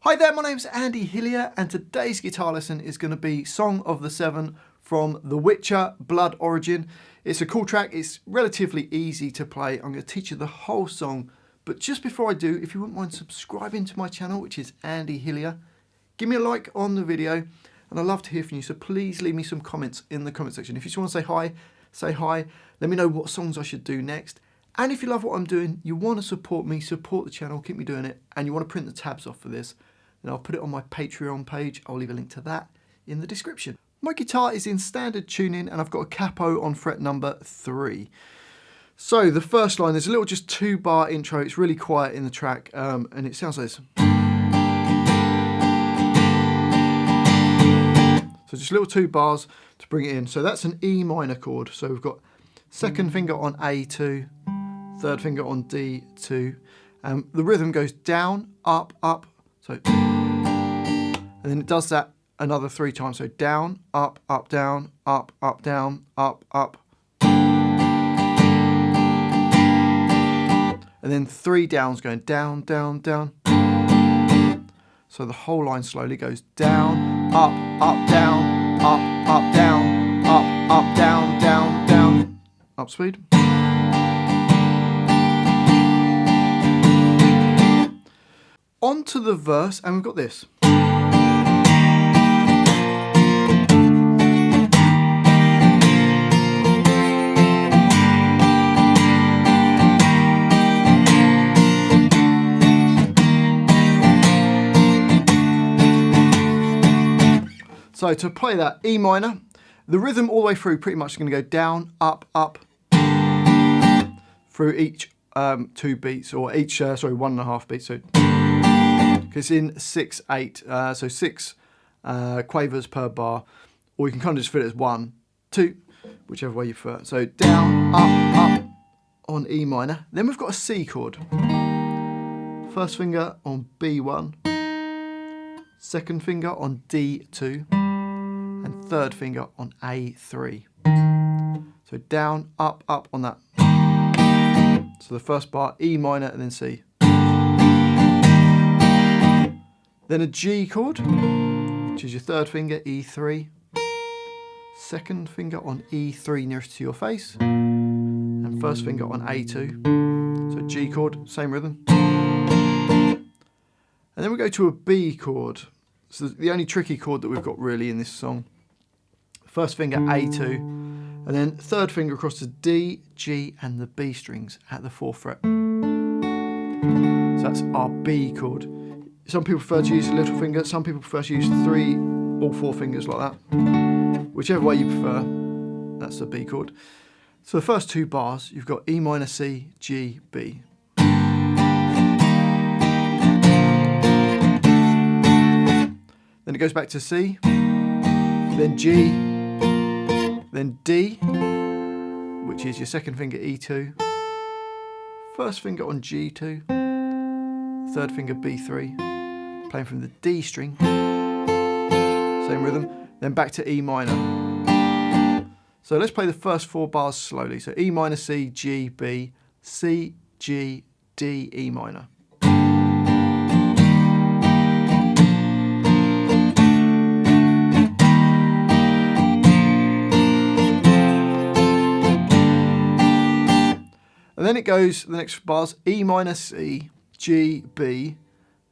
Hi there, my name's Andy Hillier and today's guitar lesson is going to be Song of the Seven from The Witcher, Blood Origin. It's a cool track, it's relatively easy to play. I'm going to teach you the whole song, but just before I do, if you wouldn't mind subscribing to my channel, which is Andy Hillier, give me a like on the video and I'd love to hear from you, so please leave me some comments in the comment section. If you just want to say hi, let me know what songs I should do next. And if you love what I'm doing, you want to support me, support the channel, keep me doing it, and you want to print the tabs off for this, then I'll put it on my Patreon page. I'll leave a link to that in the description. My guitar is in standard tuning and I've got a capo on fret number 3. So the first line, there's a little just 2-bar intro. It's really quiet in the track and it sounds like this. So just little 2 bars to bring it in. So that's an E minor chord. So we've got second finger on A2, third finger on D2. The rhythm goes down, up, up. So, and then it does that another 3 times. So down, up, up, down, up, up, down, up, up. And then 3 downs going down, down, down. So the whole line slowly goes down, up, up, down, up, up, down, up, up, down, down, down. Up speed. On to the verse, and we've got this. So to play that, E minor, the rhythm all the way through pretty much is going to go down, up, up, through each 2 beats, or each, 1.5 beats. So it's in 6/8, so 6 quavers per bar, or you can kind of just fit it as 1, 2, whichever way you prefer. So down, up, up on E minor. Then we've got a C chord. First finger on B1, second finger on D2, and third finger on A3. So down, up, up on that. So the first bar, E minor and then C. Then a G chord, which is your third finger, E3. Second finger on E3 nearest to your face. And first finger on A2. So G chord, same rhythm. And then we go to a B chord. So the only tricky chord that we've got really in this song. First finger A2. And then third finger across to D, G and the B strings at the 4th fret. So that's our B chord. Some people prefer to use a little finger, some people prefer to use all 4 fingers like that. Whichever way you prefer, that's the B chord. So the first 2 bars, you've got E minor, C, G, B. Then it goes back to C, then G, then D, which is your second finger E2, first finger on G2, third finger B3, playing from the D string, same rhythm, then back to E minor. So let's play the first 4 bars slowly. So E minor, C, G, B, C, G, D, E minor. And then it goes, the next bars, E minor, C, G, B,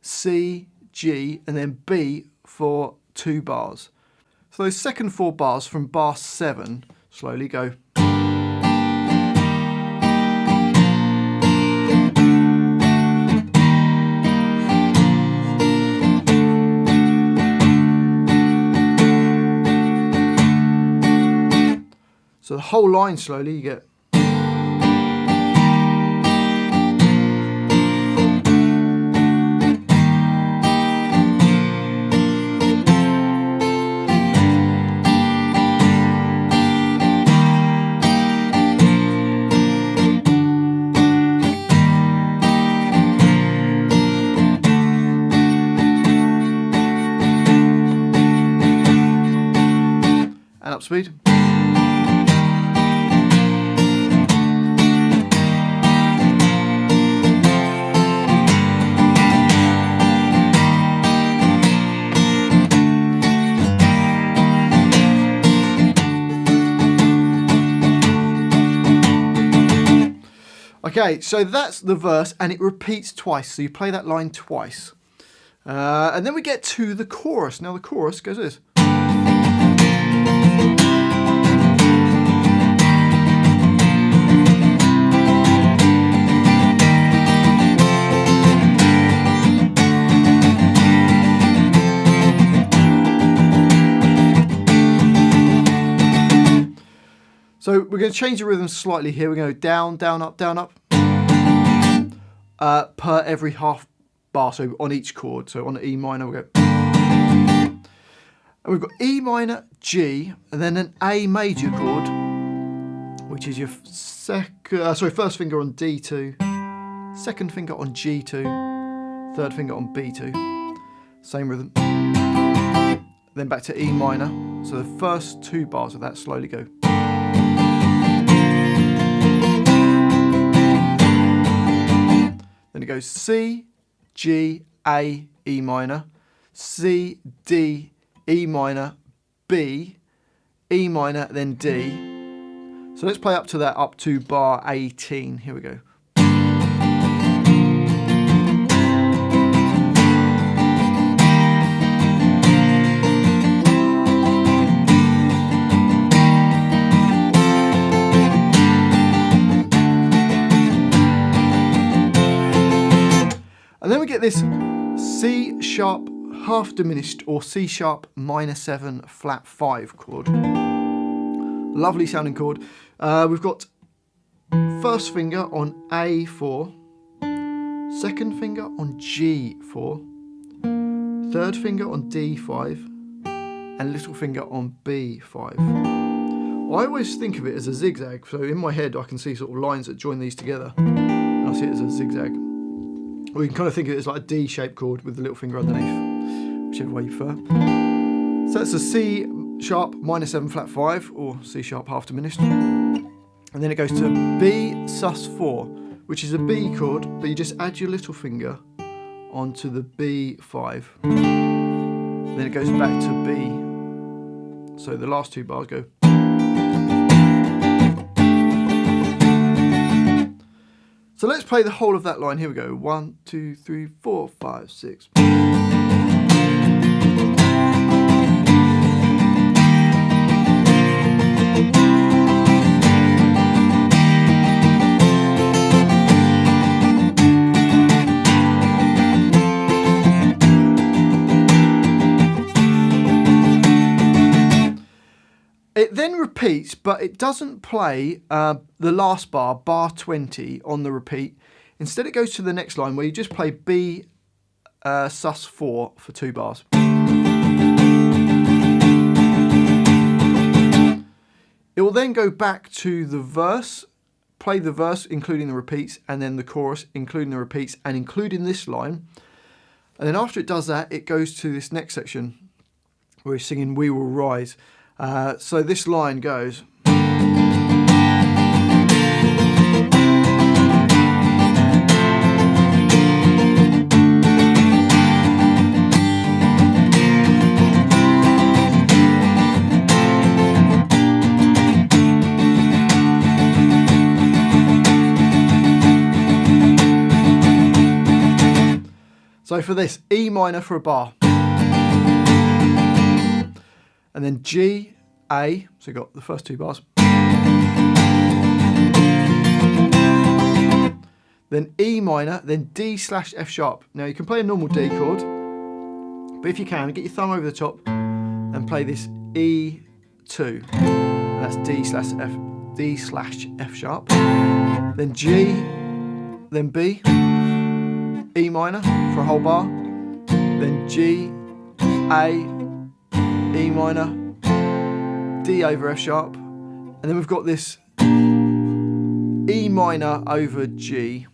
C, G, and then B for 2 bars. So those second 4 bars from bar 7 slowly go. So the whole line slowly you get. And up speed. Okay, so that's the verse, and it repeats twice. So you play that line twice. And then we get to the chorus. Now the chorus goes this. So we're going to change the rhythm slightly here. We're going to go down, down, up, down, up. Per every half bar, so on each chord. So on E minor, we'll go. And we've got E minor, G, and then an A major chord, which is your first finger on D2, second finger on G2, third finger on B2. Same rhythm. Then back to E minor. So the first two bars of that slowly go. Then it goes C, G, A, E minor, C, D, E minor, B, E minor, then D. So let's play up to that, up to bar 18. Here we go. And then we get this C sharp half diminished or C sharp minor 7 flat 5 chord. Lovely sounding chord. We've got first finger on A4, second finger on G4, third finger on D5, and little finger on B5. I always think of it as a zigzag, so in my head I can see sort of lines that join these together, and I see it as a zigzag. Or you can kind of think of it as like a D-shaped chord with the little finger underneath, whichever way you prefer. So that's a C sharp minor 7 flat 5, or C sharp half diminished. And then it goes to B sus 4, which is a B chord, but you just add your little finger onto the B5. Then it goes back to B. So the last two bars go. So let's play the whole of that line. Here we go. 1, 2, 3, 4, 5, 6. It then repeats, but it doesn't play the last bar, bar 20, on the repeat. Instead, it goes to the next line where you just play B sus 4 for 2 bars. It will then go back to the verse, play the verse including the repeats, and then the chorus including the repeats and including this line. And then after it does that, it goes to this next section where it's singing We Will Rise. So this line goes. So for this, E minor for a bar. And then G, A, so you've got the first 2 bars. Then E minor, then D slash F sharp. Now you can play a normal D chord, but if you can, get your thumb over the top and play this E2. And that's D slash F sharp. Then G, then B, E minor for a whole bar. Then G, A, E minor, D over F sharp, and then we've got this E minor over G,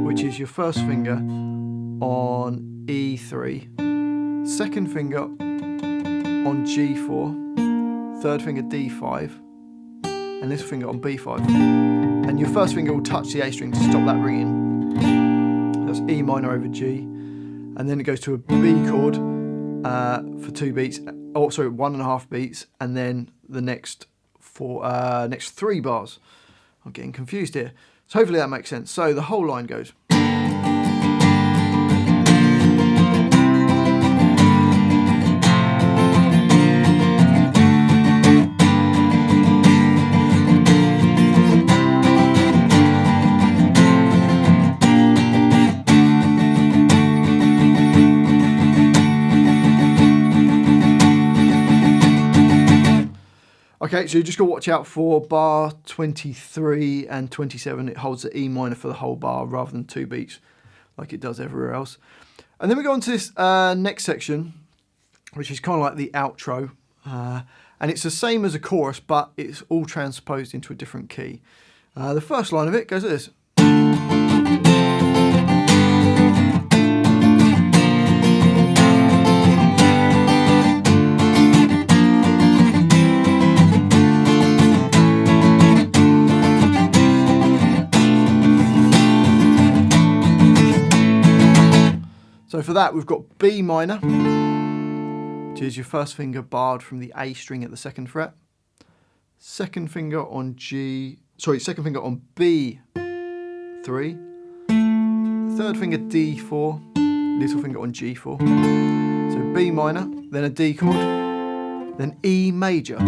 which is your first finger on E3, second finger on G4, third finger D5, and this finger on B5. And your first finger will touch the A string to stop that ringing. That's E minor over G, and then it goes to a B chord for 2 beats. Oh, sorry, 1.5 beats, and then the next 3 bars. I'm getting confused here. So hopefully that makes sense. So the whole line goes. Okay, so you just got to watch out for bar 23 and 27. It holds the E minor for the whole bar rather than 2 beats like it does everywhere else. And then we go on to this next section, which is kind of like the outro. And it's the same as a chorus, but it's all transposed into a different key. The first line of it goes like this. So for that, we've got B minor, which is your first finger barred from the A string at the 2nd fret. Second finger on B3. Third finger D4, little finger on G4. So B minor, then a D chord, then E major,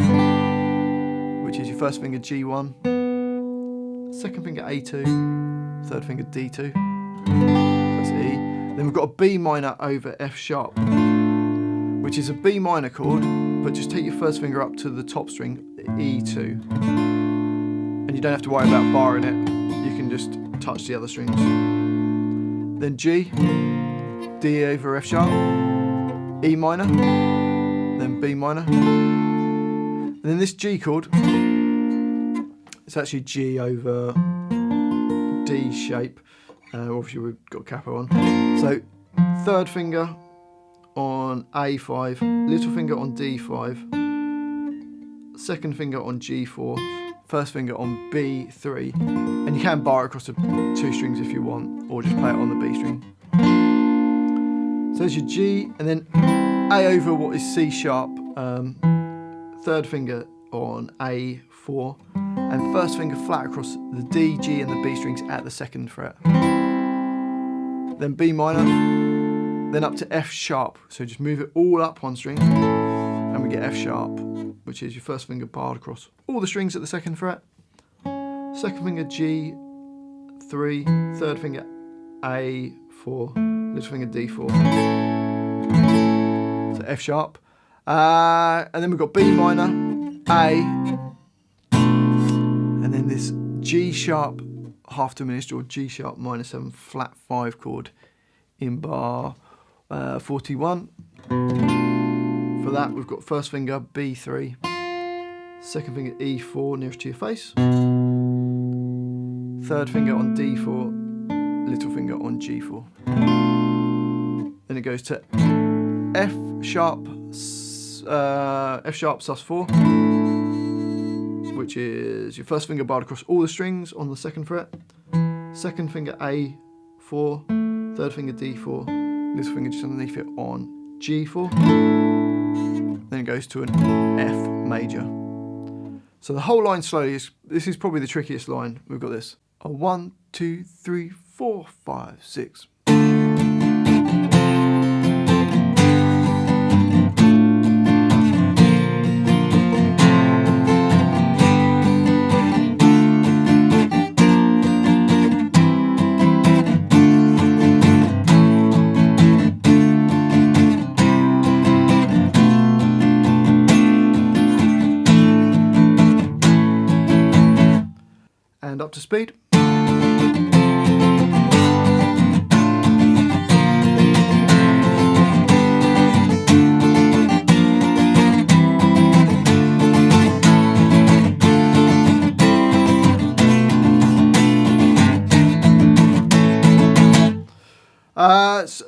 which is your first finger G1, second finger A2, third finger D2. That's E. Then we've got a B minor over F sharp, which is a B minor chord, but just take your first finger up to the top string, E2. And you don't have to worry about barring it, you can just touch the other strings. Then G, D over F sharp, E minor, then B minor. And then this G chord, it's actually G over D shape. Obviously we've got capo on. So third finger on A5, little finger on D5, second finger on G4, first finger on B3, and you can bar across the 2 strings if you want, or just play it on the B string. So there's your G, and then A over what is C sharp, third finger on A4, and first finger flat across the D, G and the B strings at the 2nd fret. Then B minor, then up to F sharp. So just move it all up 1 string, and we get F sharp, which is your first finger barred across all the strings at the 2nd fret. Second finger G3, third finger A4, little finger D4. So F sharp. And then we've got B minor, A, and then this G sharp half diminished or G sharp minor 7 flat 5 chord in bar 41. For that we've got first finger B3, second finger E4 nearest to your face, third finger on D4, little finger on G4. Then it goes to F sharp sus4, which is your first finger barred across all the strings on the 2nd fret, second finger A4, third finger D4, little finger just underneath it on G4. Then it goes to an F major. So the whole line slowly this is probably the trickiest line. We've got this. 1, 2, 3, 4, 5, 6. And up to speed.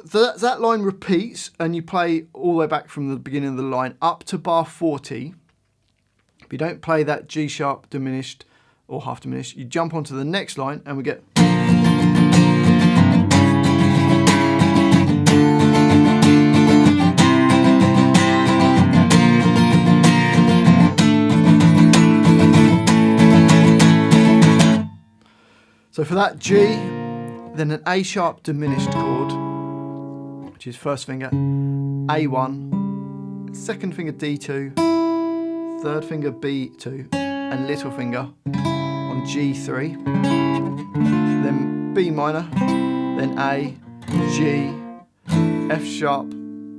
So that line repeats, and you play all the way back from the beginning of the line up to bar 40. If you don't play that G sharp diminished or half diminished, you jump onto the next line and we get So for that, G, then an A sharp diminished chord, which is first finger A1, second finger D2, third finger B2, and little finger on G3, then B minor, then A, G, F sharp,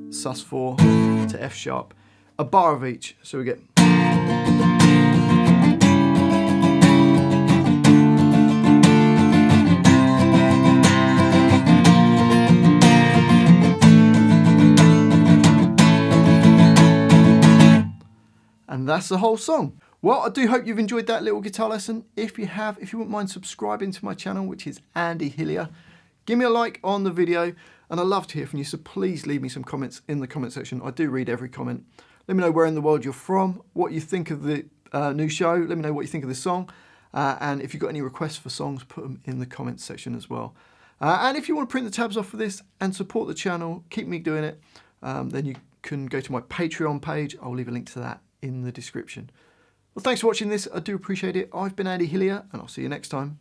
sus4 to F sharp, a bar of each, so we get. And that's the whole song. Well, I do hope you've enjoyed that little guitar lesson. If you have, if you wouldn't mind subscribing to my channel, which is Andy Hillier, give me a like on the video, and I'd love to hear from you, so please leave me some comments in the comment section. I do read every comment. Let me know where in the world you're from, what you think of the new show, let me know what you think of this song, and if you've got any requests for songs, put them in the comments section as well. And if you want to print the tabs off for this and support the channel, keep me doing it, then you can go to my Patreon page. I'll leave a link to that in the description. Well, thanks for watching this. I do appreciate it. I've been Andy Hillier, and I'll see you next time.